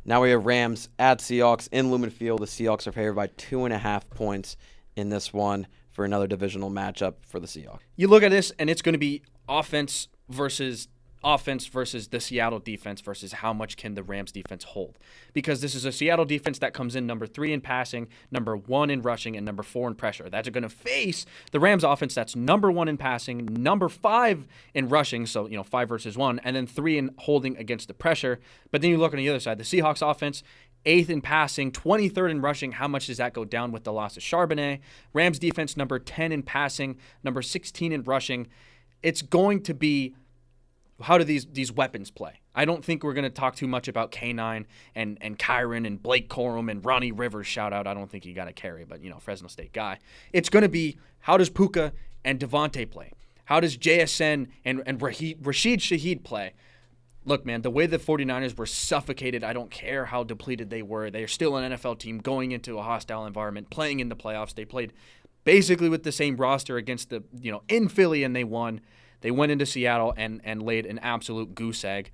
Now we have Rams at Seahawks in Lumen Field. The Seahawks are favored by 2.5 points in this one for another divisional matchup for the Seahawks. You look at this, and it's going to be offense versus the Seattle defense versus how much can the Rams defense hold. Because this is a Seattle defense that comes in number 3 in passing, number 1 in rushing, and number 4 in pressure. That's going to face the Rams offense that's number 1 in passing, number 5 in rushing, so 5 versus 1, and then 3 in holding against the pressure. But then you look on the other side, the Seahawks offense, 8th in passing, 23rd in rushing. How much does that go down with the loss of Charbonnet? Rams defense, number 10 in passing, number 16 in rushing. It's going to be, how do these weapons play? I don't think we're going to talk too much about K9 and Kyron and Blake Corum and Ronnie Rivers. Shout out. I don't think he got a carry, but, Fresno State guy. It's going to be, how does Puka and Devontae play? How does JSN and Rashid Shaheed play? Look, man, the way the 49ers were suffocated, I don't care how depleted they were. They are still an NFL team going into a hostile environment, playing in the playoffs. They played basically with the same roster against in Philly, and they won. They went into Seattle and laid an absolute goose egg.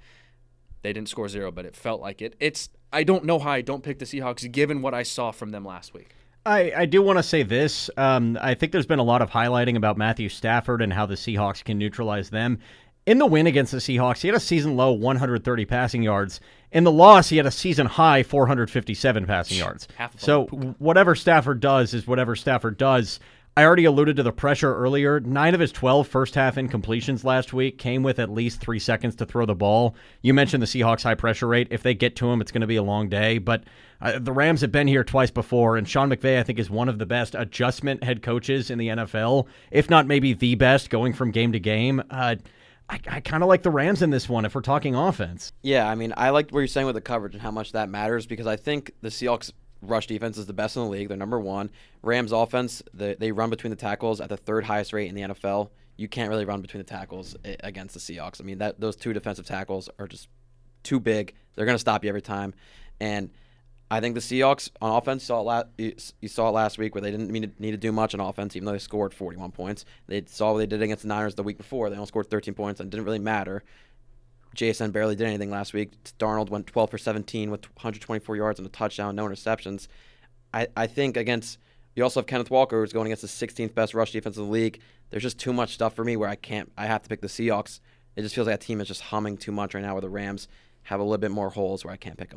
They didn't score 0, but it felt like it. I don't know how I don't pick the Seahawks given what I saw from them last week. I do want to say this. I think there's been a lot of highlighting about Matthew Stafford and how the Seahawks can neutralize them. In the win against the Seahawks, he had a season-low 130 passing yards. In the loss, he had a season-high 457 passing yards. So whatever Stafford does is whatever Stafford does. I already alluded to the pressure earlier. 9 of his 12 first-half incompletions last week came with at least 3 seconds to throw the ball. You mentioned the Seahawks' high pressure rate. If they get to him, it's going to be a long day. But the Rams have been here twice before, and Sean McVay, I think, is one of the best adjustment head coaches in the NFL, if not maybe the best, going from game to game. I kind of like the Rams in this one if we're talking offense. Yeah, I like what you're saying with the coverage and how much that matters because I think the Seahawks rush defense is the best in the league. They're number 1. Rams offense, they run between the tackles at the 3rd highest rate in the NFL. You can't really run between the tackles against the Seahawks. Those 2 defensive tackles are just too big. They're going to stop you every time. And I think the Seahawks on offense, you saw it last week where they didn't need to do much on offense, even though they scored 41 points. They saw what they did against the Niners the week before. They only scored 13 points, and it didn't really matter. JSN barely did anything last week. Darnold went 12 for 17 with 124 yards and a touchdown, no interceptions. I think you also have Kenneth Walker, who's going against the 16th best rush defense in the league. There's just too much stuff for me where I have to pick the Seahawks. It just feels like that team is just humming too much right now where the Rams have a little bit more holes where I can't pick them.